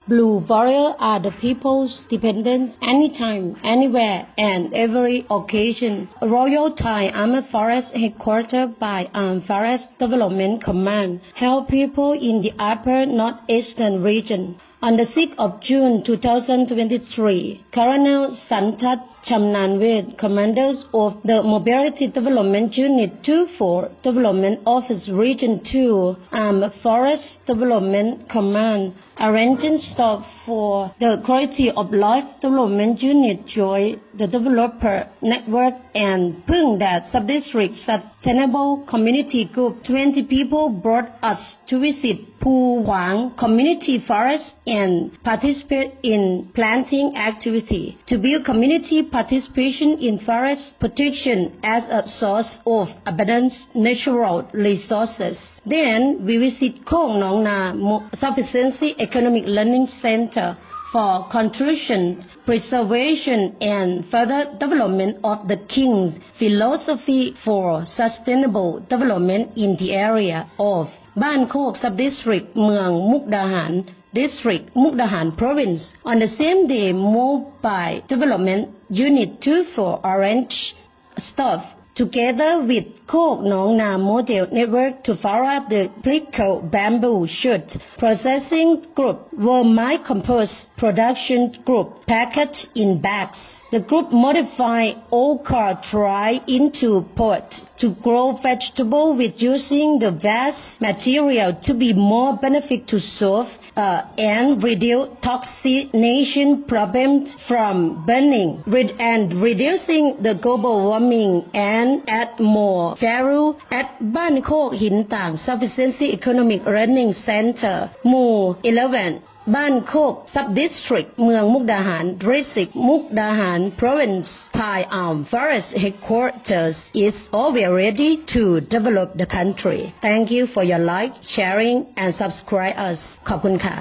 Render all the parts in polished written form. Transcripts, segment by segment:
Blue warriors are the people's dependents anytime, anywhere, and every occasion. Royal Thai Armed Forces headquartered by Armed Forces Development Command help people in the upper northeastern region. On the 6th of June 2023, Colonel Santat Chamnanwet, Commander of the Mobility Development Unit 24, Development Office Region 2, Armed Forces Development Command, arranging stop for the Quality of Life Development Unit joined the Developer Network and Pung Dat Subdistrict Sustainable Community Group. 20 people brought us to visit Pu Huang Community Forest and participate in planting activity to build community participation in forest protection as a source of abundant natural resources. Then we visit Khong Nong Na Sufficiency Economic Learning Center for contribution, preservation, and further development of the King's philosophy for sustainable development in the area of Ban Khok Subdistrict, Mueang Mukdahan District, Mukdahan Province. On the same day, Mobile Development Unit 24 Orange staff together with Khok Nong Na Model Network to follow up the prickle bamboo shoot processing group, vermicompost production group, packaged in bags. The group modified ochre dry into pot to grow vegetable with using the waste material to be more benefit to solve and reduce toxination problems from burning and reducing the global warming and add more value at Ban Khok Hin Tang Sufficiency Economic Learning Center, Mu 11. Ban Khok Subdistrict, Mueang Mukdahan District, Mukdahan Province, Thai Armed Forces Headquarters is always ready to develop the country. Thank you for your like, sharing, and subscribe us. ขอบคุณค่ะ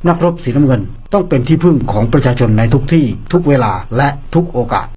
นักรบสีน้ำเงินต้องเป็นที่พึ่งของประชาชนในทุกที่ทุกเวลาและทุกโอกาส